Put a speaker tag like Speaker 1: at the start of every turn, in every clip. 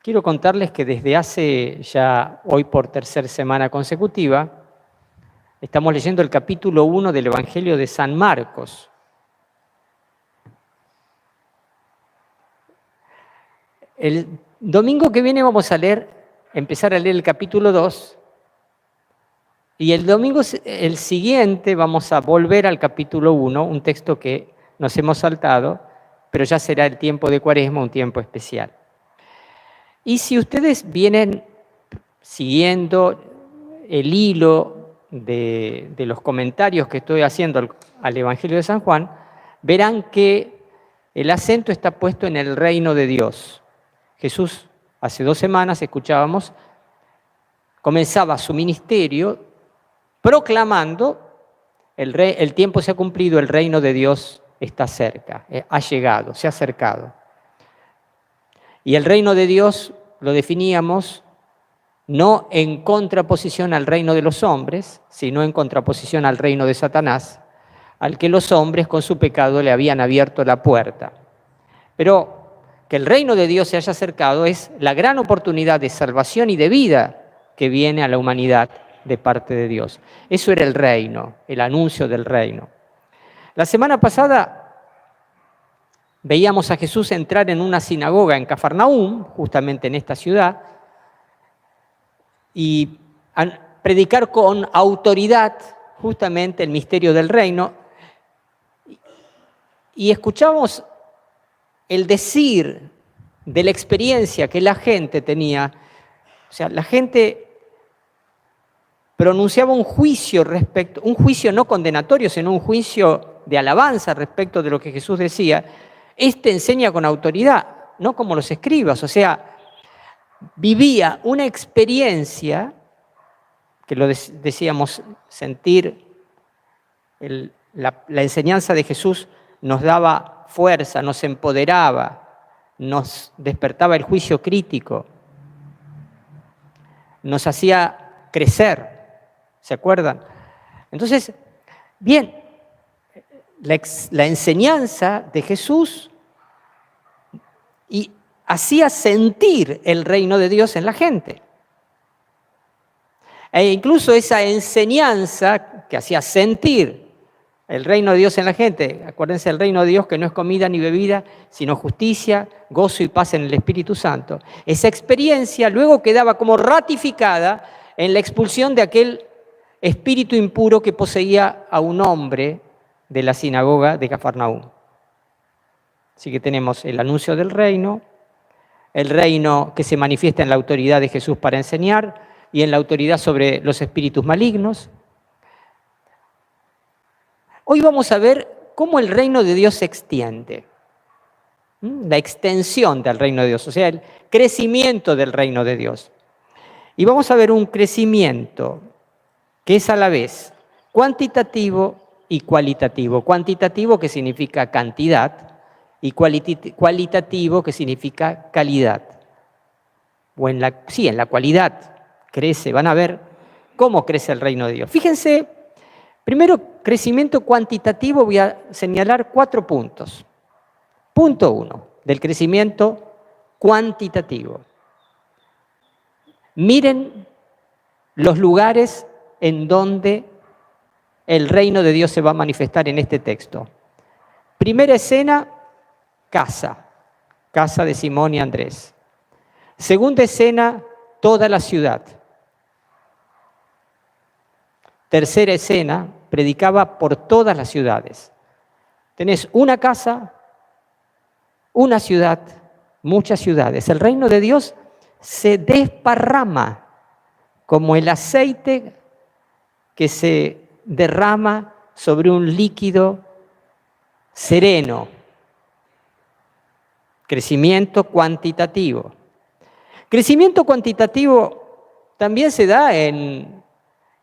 Speaker 1: Quiero contarles que desde hace ya, hoy por tercera semana consecutiva, estamos leyendo el capítulo 1 del Evangelio de San Marcos. El domingo que viene vamos a empezar a leer el capítulo 2, y el domingo el siguiente vamos a volver al capítulo 1, un texto que nos hemos saltado, pero ya será el tiempo de Cuaresma, un tiempo especial. Y si ustedes vienen siguiendo el hilo de los comentarios que estoy haciendo al Evangelio de San Juan, verán que el acento está puesto en el reino de Dios. Jesús, hace 2 semanas, escuchábamos, comenzaba su ministerio proclamando: el tiempo se ha cumplido, el reino de Dios está cerca, ha llegado, se ha acercado. Y el reino de Dios lo definíamos no en contraposición al reino de los hombres, sino en contraposición al reino de Satanás, al que los hombres con su pecado le habían abierto la puerta. Pero que el reino de Dios se haya acercado es la gran oportunidad de salvación y de vida que viene a la humanidad de parte de Dios. Eso era el reino, el anuncio del reino. La semana pasada veíamos a Jesús entrar en una sinagoga en Cafarnaúm, justamente en esta ciudad, y predicar con autoridad justamente el misterio del reino. Y escuchamos el decir de la experiencia que la gente tenía. O sea, la gente pronunciaba un juicio no condenatorio, sino un juicio de alabanza respecto de lo que Jesús decía. Este enseña con autoridad, no como los escribas. O sea, vivía una experiencia, que lo decíamos, sentir la enseñanza de Jesús nos daba fuerza, nos empoderaba, nos despertaba el juicio crítico, nos hacía crecer, ¿se acuerdan? Entonces, bien, la enseñanza de Jesús y hacía sentir el reino de Dios en la gente. E incluso esa enseñanza que hacía sentir el reino de Dios en la gente, acuérdense, el reino de Dios que no es comida ni bebida, sino justicia, gozo y paz en el Espíritu Santo. Esa experiencia luego quedaba como ratificada en la expulsión de aquel espíritu impuro que poseía a un hombre de la sinagoga de Cafarnaúm. Así que tenemos el anuncio del reino, el reino que se manifiesta en la autoridad de Jesús para enseñar y en la autoridad sobre los espíritus malignos. Hoy vamos a ver cómo el reino de Dios se extiende, la extensión del reino de Dios, o sea, el crecimiento del reino de Dios. Y vamos a ver un crecimiento que es a la vez cuantitativo y cualitativo. Cuantitativo, que significa cantidad, y cualitativo, que significa calidad. O en la cualidad crece. Van a ver cómo crece el reino de Dios. Fíjense, primero, crecimiento cuantitativo, voy a señalar 4 puntos. Punto 1, del crecimiento cuantitativo. Miren los lugares en donde el reino de Dios se va a manifestar en este texto. Primera escena, casa de Simón y Andrés. Segunda escena, toda la ciudad. Tercera escena, predicaba por todas las ciudades. Tenés una casa, una ciudad, muchas ciudades. El reino de Dios se desparrama como el aceite que se derrama sobre un líquido sereno. Crecimiento cuantitativo. Crecimiento cuantitativo también se da en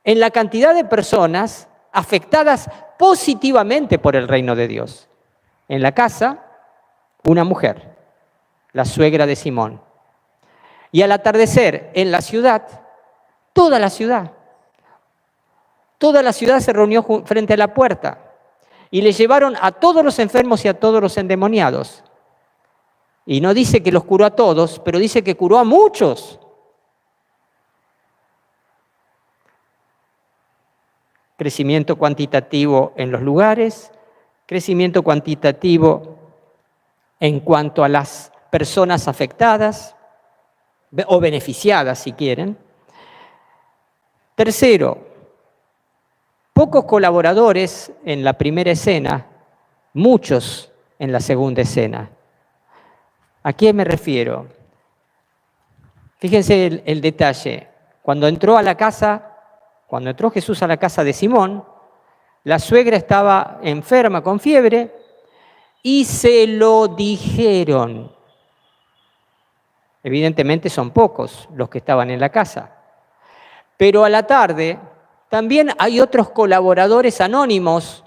Speaker 1: la cantidad de personas afectadas positivamente por el reino de Dios. En la casa, una mujer, la suegra de Simón. Y al atardecer, en la ciudad, toda la ciudad. Toda la ciudad se reunió frente a la puerta y le llevaron a todos los enfermos y a todos los endemoniados. Y no dice que los curó a todos, pero dice que curó a muchos. Crecimiento cuantitativo en los lugares, crecimiento cuantitativo en cuanto a las personas afectadas o beneficiadas, si quieren. Tercero, pocos colaboradores en la primera escena, muchos en la segunda escena. ¿A qué me refiero? Fíjense el detalle. Cuando entró Jesús a la casa de Simón, la suegra estaba enferma con fiebre y se lo dijeron. Evidentemente son pocos los que estaban en la casa. Pero a la tarde también hay otros colaboradores anónimos.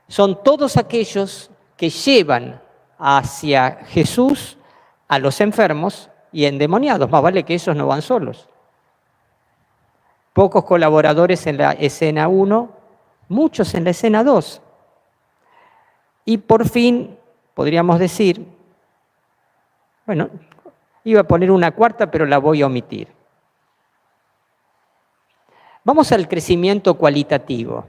Speaker 1: Son todos aquellos que llevan hacia Jesús a los enfermos y endemoniados. Más vale que esos no van solos. Pocos colaboradores en la escena 1, muchos en la escena 2. Y por fin, podríamos decir, bueno, iba a poner una cuarta, pero la voy a omitir. Vamos al crecimiento cualitativo.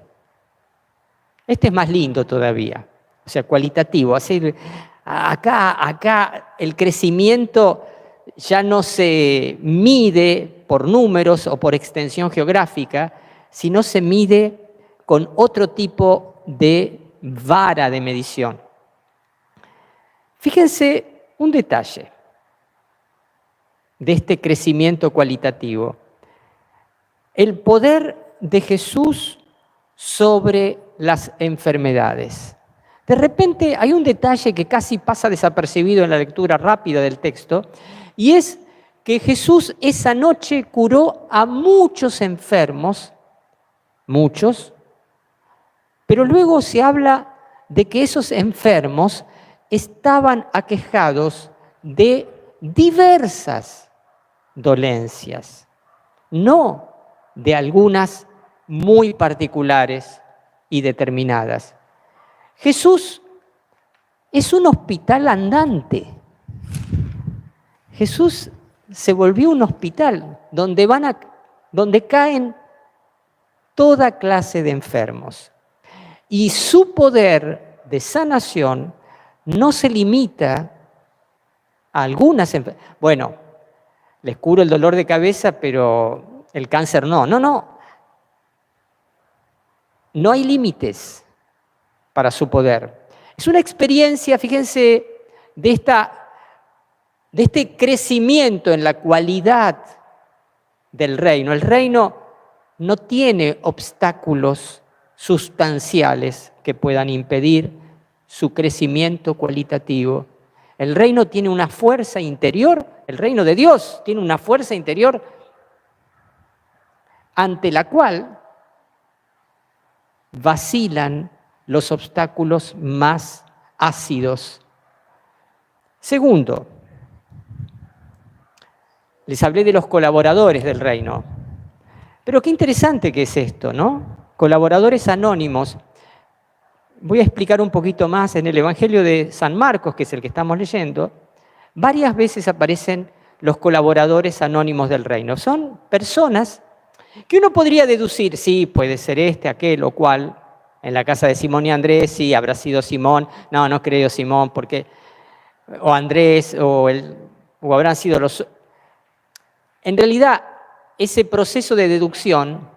Speaker 1: Este es más lindo todavía, o sea, cualitativo. Así, acá el crecimiento ya no se mide por números o por extensión geográfica, sino se mide con otro tipo de vara de medición. Fíjense un detalle de este crecimiento cualitativo. El poder de Jesús sobre las enfermedades. De repente hay un detalle que casi pasa desapercibido en la lectura rápida del texto, y es que Jesús esa noche curó a muchos enfermos, muchos, pero luego se habla de que esos enfermos estaban aquejados de diversas dolencias, no de algunas muy particulares y determinadas. Jesús es un hospital andante. Jesús se volvió un hospital donde caen toda clase de enfermos. Y su poder de sanación no se limita a algunas enfermedades. Bueno, les curo el dolor de cabeza, pero el cáncer no. No hay límites para su poder. Es una experiencia, fíjense, de este crecimiento en la cualidad del reino. El reino no tiene obstáculos sustanciales que puedan impedir su crecimiento cualitativo. El reino tiene una fuerza interior, el reino de Dios tiene una fuerza interior ante la cual vacilan los obstáculos más ácidos. Segundo, les hablé de los colaboradores del reino. Pero qué interesante que es esto, ¿no? Colaboradores anónimos. Voy a explicar un poquito más en el Evangelio de San Marcos, que es el que estamos leyendo. Varias veces aparecen los colaboradores anónimos del reino. Son personas que uno podría deducir, sí, puede ser este, aquel o cual. En la casa de Simón y Andrés, sí, habrá sido Simón. No creo Simón, porque o Andrés, o habrán sido los... En realidad, ese proceso de deducción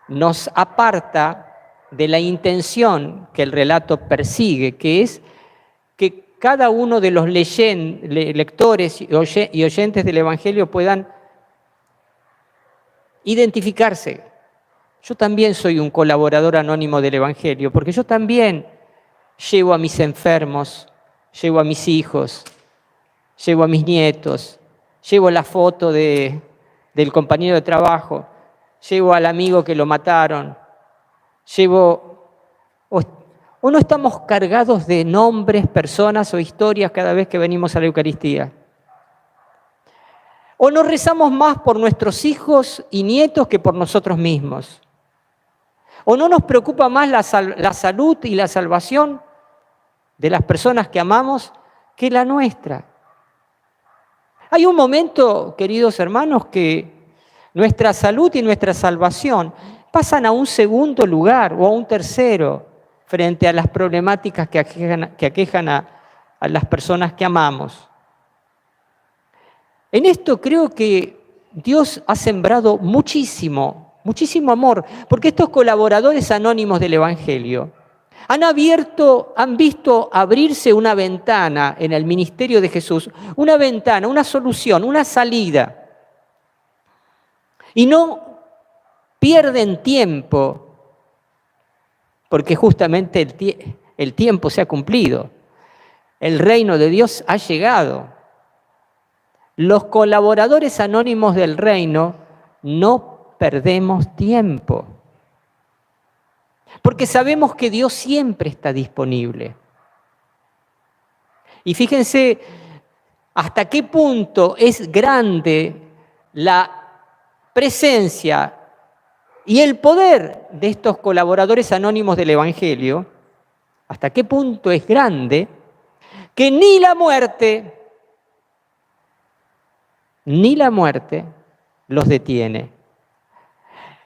Speaker 1: nos aparta de la intención que el relato persigue, que es que cada uno de los lectores y oyentes del Evangelio puedan identificarse. Yo también soy un colaborador anónimo del Evangelio, porque yo también llevo a mis enfermos, llevo a mis hijos, llevo a mis nietos, llevo la foto del compañero de trabajo, llevo al amigo que lo mataron, o no estamos cargados de nombres, personas o historias cada vez que venimos a la Eucaristía. O no rezamos más por nuestros hijos y nietos que por nosotros mismos. O no nos preocupa más la salud y la salvación de las personas que amamos que la nuestra. Hay un momento, queridos hermanos, que nuestra salud y nuestra salvación pasan a un segundo lugar o a un tercero frente a las problemáticas que aquejan a las personas que amamos. En esto creo que Dios ha sembrado muchísimo amor, porque estos colaboradores anónimos del Evangelio han visto abrirse una ventana en el ministerio de Jesús, una ventana, una solución, una salida. Y no pierden tiempo, porque justamente el tiempo se ha cumplido. El reino de Dios ha llegado. Los colaboradores anónimos del reino no perdemos tiempo, porque sabemos que Dios siempre está disponible. Y fíjense hasta qué punto es grande la presencia y el poder de estos colaboradores anónimos del Evangelio, hasta qué punto es grande, que ni la muerte los detiene.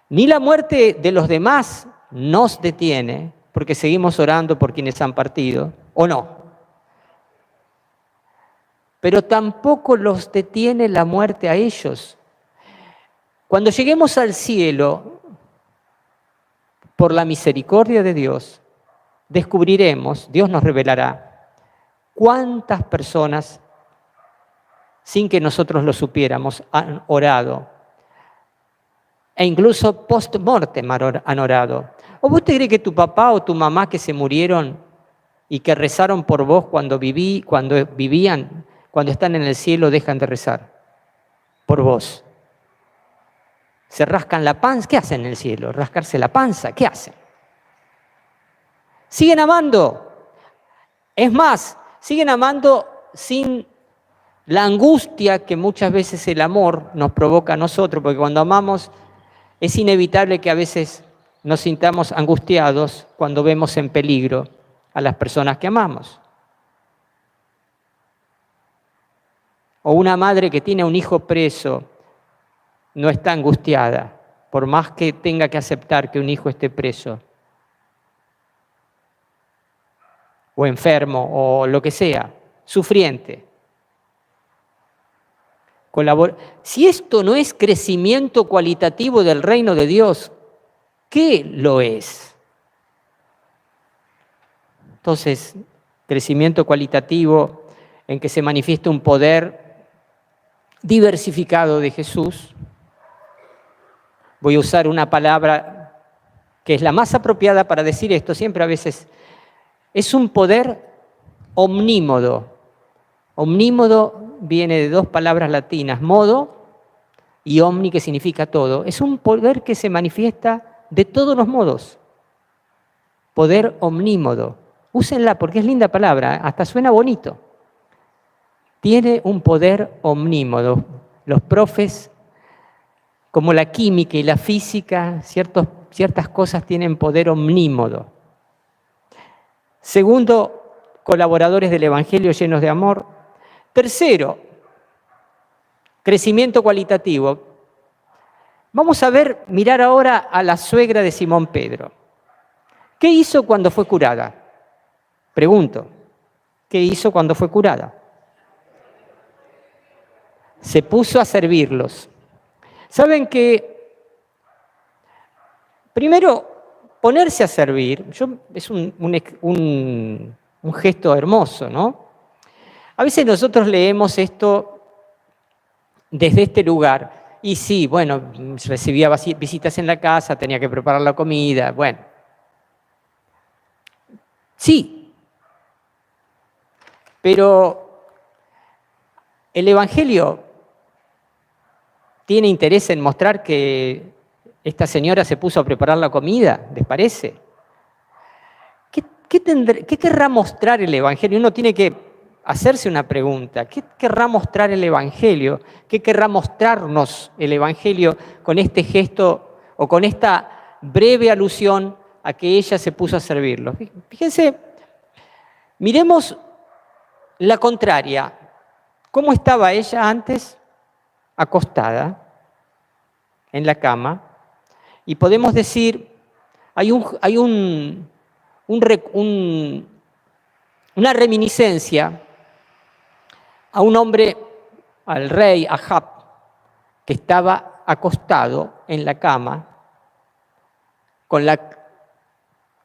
Speaker 1: Ni la muerte de los demás nos detiene, porque seguimos orando por quienes han partido, o no. Pero tampoco los detiene la muerte a ellos. Cuando lleguemos al cielo, por la misericordia de Dios, descubriremos, Dios nos revelará, cuántas personas, sin que nosotros lo supiéramos, han orado. E incluso post-mortem han orado. ¿O vos te crees que tu papá o tu mamá que se murieron y que rezaron por vos cuando vivían, cuando están en el cielo, dejan de rezar por vos? Se rascan la panza. ¿Qué hacen en el cielo? ¿Rascarse la panza? ¿Qué hacen? Siguen amando. Es más, siguen amando sin la angustia que muchas veces el amor nos provoca a nosotros, porque cuando amamos es inevitable que a veces nos sintamos angustiados cuando vemos en peligro a las personas que amamos. O una madre que tiene un hijo preso no está angustiada, por más que tenga que aceptar que un hijo esté preso, o enfermo, o lo que sea, sufriente. Si esto no es crecimiento cualitativo del reino de Dios, ¿qué lo es? Entonces, crecimiento cualitativo en que se manifiesta un poder diversificado de Jesús. Voy a usar una palabra que es la más apropiada para decir esto, siempre a veces. Es un poder omnímodo. Omnímodo viene de dos palabras latinas, modo y omni, que significa todo. Es un poder que se manifiesta de todos los modos. Poder omnímodo. Úsenla porque es linda palabra, hasta suena bonito. Tiene un poder omnímodo. Los profes, como la química y la física, ciertas cosas tienen poder omnímodo. Segundo, colaboradores del Evangelio llenos de amor. Tercero, crecimiento cualitativo. Vamos a mirar ahora a la suegra de Simón Pedro. ¿Qué hizo cuando fue curada? Pregunto, ¿qué hizo cuando fue curada? Se puso a servirlos. ¿Saben que primero ponerse a servir, es un gesto hermoso, ¿no? A veces nosotros leemos esto desde este lugar. Y sí, bueno, recibía visitas en la casa, tenía que preparar la comida, bueno. Sí, pero el Evangelio tiene interés en mostrar que esta señora se puso a preparar la comida, ¿les parece? ¿Qué querrá mostrar el Evangelio? Uno tiene que hacerse una pregunta. ¿Qué querrá mostrar el Evangelio? ¿Qué querrá mostrarnos el Evangelio con este gesto o con esta breve alusión a que ella se puso a servirlo? Fíjense, miremos la contraria. ¿Cómo estaba ella antes? Acostada en la cama. Y podemos decir, hay una reminiscencia a un hombre, al rey Ahab, que estaba acostado en la cama con la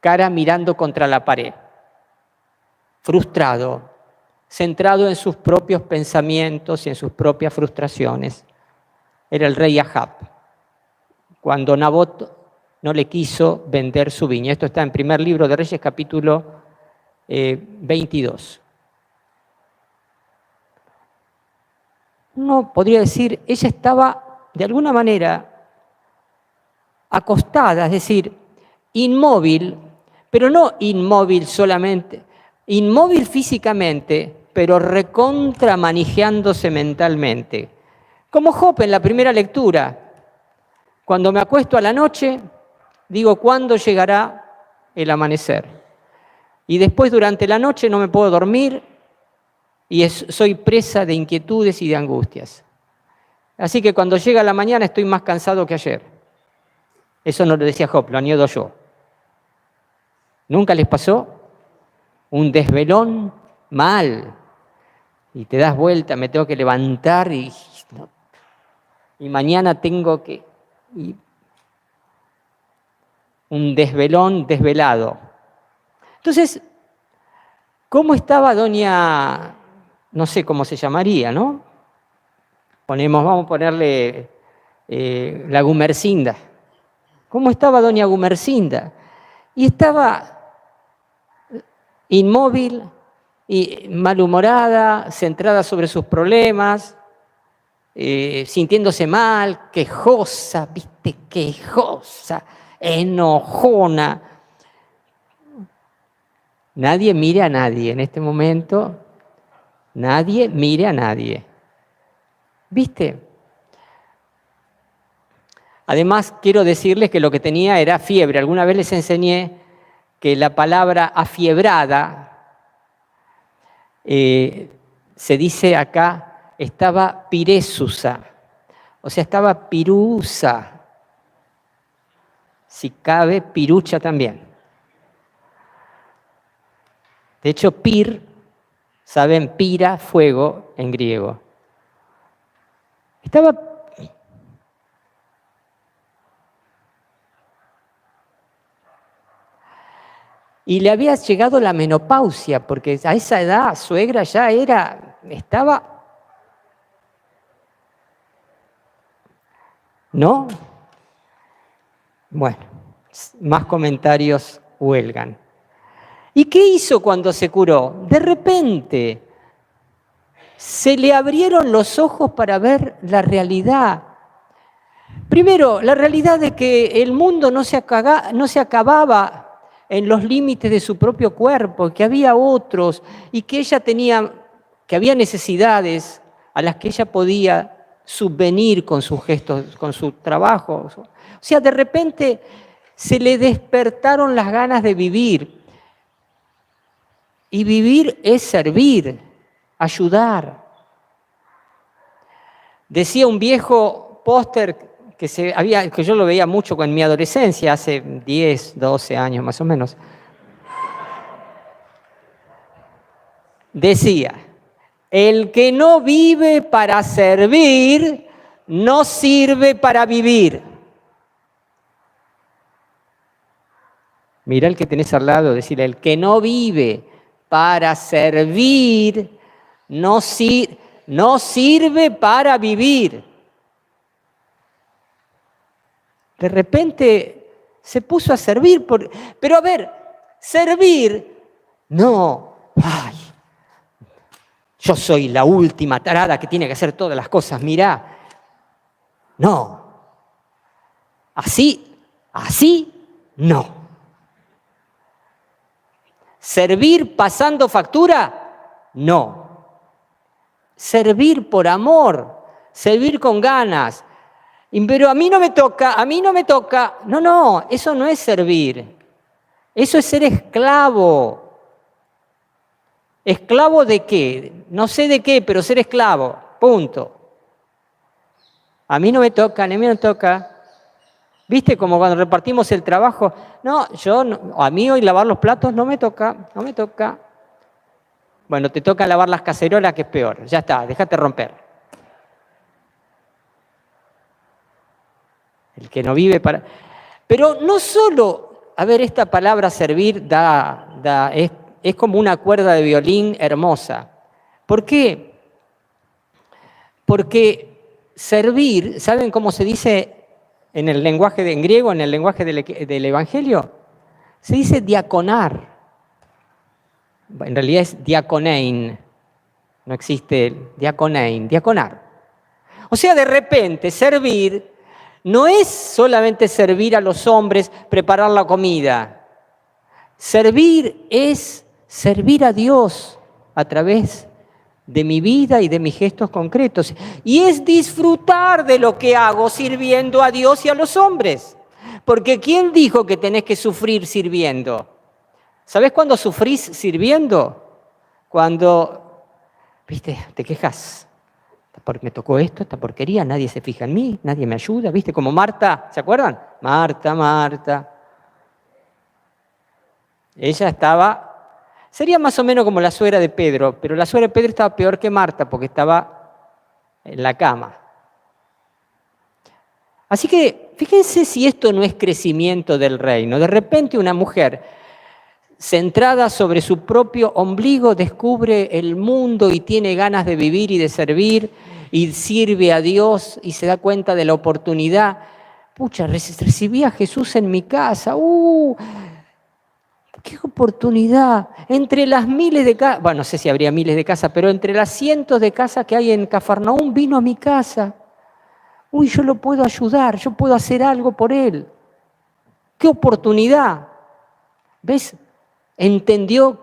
Speaker 1: cara mirando contra la pared, frustrado, centrado en sus propios pensamientos y en sus propias frustraciones. Era el rey Ahab, cuando Nabot no le quiso vender su viña. Esto está en Primer Libro de Reyes, capítulo 22. Uno podría decir, ella estaba de alguna manera acostada, es decir, inmóvil, pero no inmóvil solamente, inmóvil físicamente, pero recontra manejándose mentalmente. Como Job en la primera lectura, cuando me acuesto a la noche, digo, ¿cuándo llegará el amanecer? Y después durante la noche no me puedo dormir y soy presa de inquietudes y de angustias. Así que cuando llega la mañana estoy más cansado que ayer. Eso no lo decía Job, lo añado yo. ¿Nunca les pasó? Un desvelón mal. Y te das vuelta, me tengo que levantar y mañana tengo que... un desvelón desvelado. Entonces, ¿cómo estaba doña, no sé cómo se llamaría, ¿no? Vamos a ponerle la Gumersinda. ¿Cómo estaba doña Gumersinda? Y estaba inmóvil y malhumorada, centrada sobre sus problemas, sintiéndose mal, quejosa, ¿viste? Quejosa, enojona. Nadie mire a nadie en este momento. Nadie mire a nadie. ¿Viste? Además, quiero decirles que lo que tenía era fiebre. Alguna vez les enseñé que la palabra afiebrada, se dice acá, estaba piresusa, o sea, estaba pirusa. Si cabe, pirucha también. De hecho, pir, saben, pira, fuego en griego. Estaba... Y le había llegado la menopausia, porque a esa edad, suegra ya estaba... ¿No? Bueno, más comentarios huelgan. ¿Y qué hizo cuando se curó? De repente se le abrieron los ojos para ver la realidad. Primero, la realidad de que el mundo no se acababa en los límites de su propio cuerpo, que había otros y que que había necesidades a las que ella podía subvenir con sus gestos, con su trabajo. O sea, de repente se le despertaron las ganas de vivir. Y vivir es servir, ayudar. Decía un viejo póster que yo lo veía mucho en mi adolescencia, hace 10, 12 años más o menos. Decía, el que no vive para servir, no sirve para vivir. Mirá el que tenés al lado, decirle, el que no vive para servir, no sirve para vivir. De repente se puso a servir, pero a ver, servir, no, ay, yo soy la última tarada que tiene que hacer todas las cosas, mirá, no, así, no. ¿Servir pasando factura? No. Servir por amor, servir con ganas. Pero a mí no me toca. No, eso no es servir. Eso es ser esclavo. ¿Esclavo de qué? No sé de qué, pero ser esclavo, punto. A mí no me toca, a mí no me toca. ¿Viste como cuando repartimos el trabajo? No, a mí hoy lavar los platos no me toca, no me toca. Bueno, te toca lavar las cacerolas, que es peor. Ya está, déjate romper. El que no vive para... Pero no solo, a ver, esta palabra servir es como una cuerda de violín hermosa. ¿Por qué? Porque servir, ¿saben cómo se dice en el lenguaje en griego, en el lenguaje del Evangelio? Se dice diaconar. En realidad es diaconein. No existe el diaconein, diaconar. O sea, de repente, servir no es solamente servir a los hombres, preparar la comida. Servir es servir a Dios a través de mi vida y de mis gestos concretos. Y es disfrutar de lo que hago sirviendo a Dios y a los hombres. Porque ¿quién dijo que tenés que sufrir sirviendo? ¿Sabés cuándo sufrís sirviendo? Cuando, viste, te quejas. Porque me tocó esto, esta porquería, nadie se fija en mí, nadie me ayuda, ¿viste? Como Marta, ¿se acuerdan? Marta. Ella sería más o menos como la suegra de Pedro, pero la suegra de Pedro estaba peor que Marta porque estaba en la cama. Así que fíjense si esto no es crecimiento del reino. De repente una mujer centrada sobre su propio ombligo descubre el mundo y tiene ganas de vivir y de servir y sirve a Dios y se da cuenta de la oportunidad. Pucha, recibí a Jesús en mi casa. ¡Qué oportunidad! Entre las miles de casas, bueno, no sé si habría miles de casas, pero entre las cientos de casas que hay en Cafarnaúm vino a mi casa. Yo lo puedo ayudar, yo puedo hacer algo por él. ¡Qué oportunidad! ¿Ves? Entendió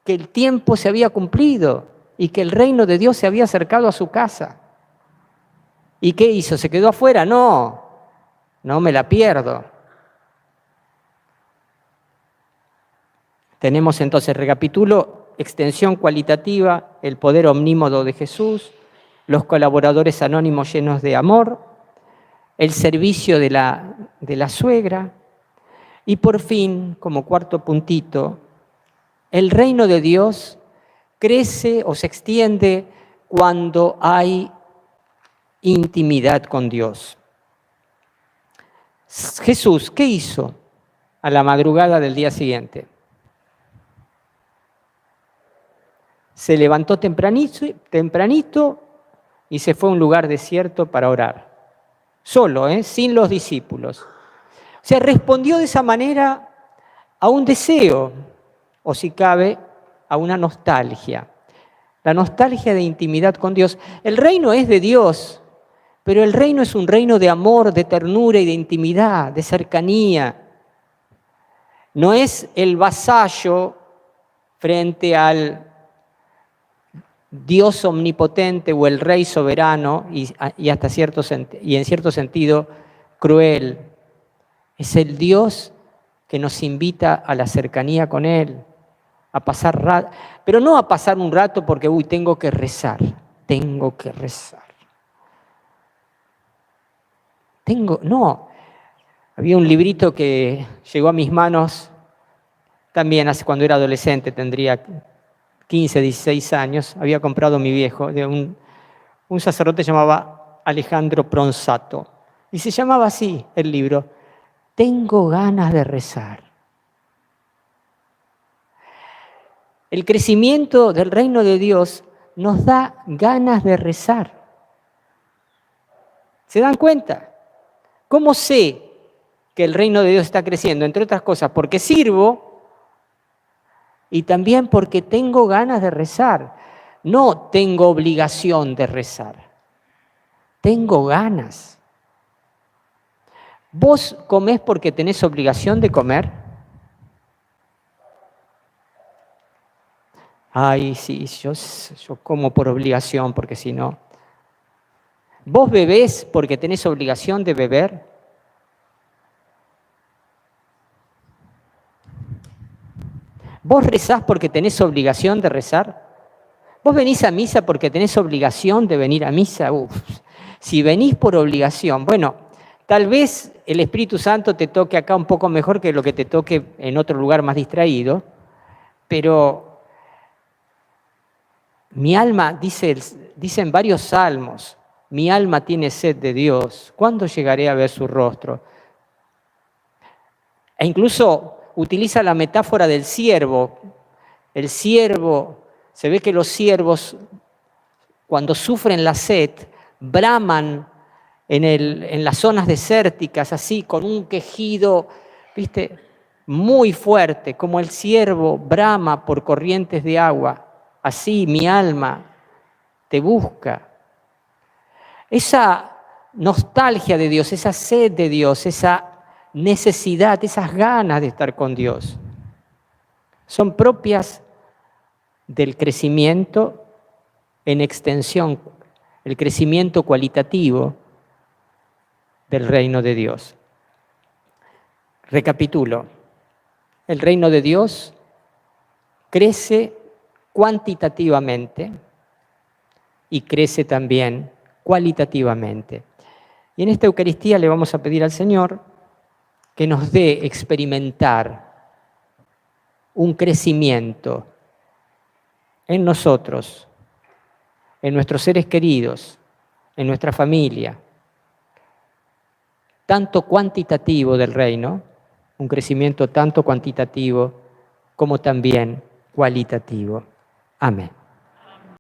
Speaker 1: que el tiempo se había cumplido y que el reino de Dios se había acercado a su casa. ¿Y qué hizo? ¿Se quedó afuera? No me la pierdo. Tenemos entonces, recapitulo, extensión cualitativa, el poder omnímodo de Jesús, los colaboradores anónimos llenos de amor, el servicio de la suegra y por fin, como cuarto puntito, el reino de Dios crece o se extiende cuando hay intimidad con Dios. Jesús, ¿qué hizo a la madrugada del día siguiente? Se levantó tempranito y se fue a un lugar desierto para orar. Solo, sin los discípulos. O sea, respondió de esa manera a un deseo, o si cabe, a una nostalgia. La nostalgia de intimidad con Dios. El reino es de Dios, pero el reino es un reino de amor, de ternura y de intimidad, de cercanía. No es el vasallo frente al Dios omnipotente o el rey soberano y en cierto sentido cruel. Es el Dios que nos invita a la cercanía con Él, a pasar rato, pero no a pasar un rato porque tengo que rezar. Había un librito que llegó a mis manos también cuando era adolescente, tendría 15, 16 años, había comprado mi viejo, de un sacerdote llamaba Alejandro Pronsato. Y se llamaba así el libro, Tengo ganas de rezar. El crecimiento del reino de Dios nos da ganas de rezar. ¿Se dan cuenta? ¿Cómo sé que el reino de Dios está creciendo? Entre otras cosas, porque sirvo y también porque tengo ganas de rezar. No tengo obligación de rezar. Tengo ganas. ¿Vos comés porque tenés obligación de comer? Ay, sí, yo como por obligación, porque si no. ¿Vos bebés porque tenés obligación de beber? ¿Vos rezás porque tenés obligación de rezar? ¿Vos venís a misa porque tenés obligación de venir a misa? Uf. Si venís por obligación, bueno, tal vez el Espíritu Santo te toque acá un poco mejor que lo que te toque en otro lugar más distraído, pero mi alma, dicen varios salmos, mi alma tiene sed de Dios, ¿cuándo llegaré a ver su rostro? E incluso utiliza la metáfora del ciervo. El ciervo, se ve que los ciervos, cuando sufren la sed, braman en las zonas desérticas, así, con un quejido, ¿viste? Muy fuerte, como el ciervo brama por corrientes de agua. Así mi alma te busca. Esa nostalgia de Dios, esa sed de Dios, esa necesidad, esas ganas de estar con Dios, son propias del crecimiento en extensión, el crecimiento cualitativo del reino de Dios. Recapitulo, el reino de Dios crece cuantitativamente y crece también cualitativamente. Y en esta Eucaristía le vamos a pedir al Señor que nos dé experimentar un crecimiento en nosotros, en nuestros seres queridos, en nuestra familia, tanto cuantitativo del reino, un crecimiento tanto cuantitativo como también cualitativo. Amén.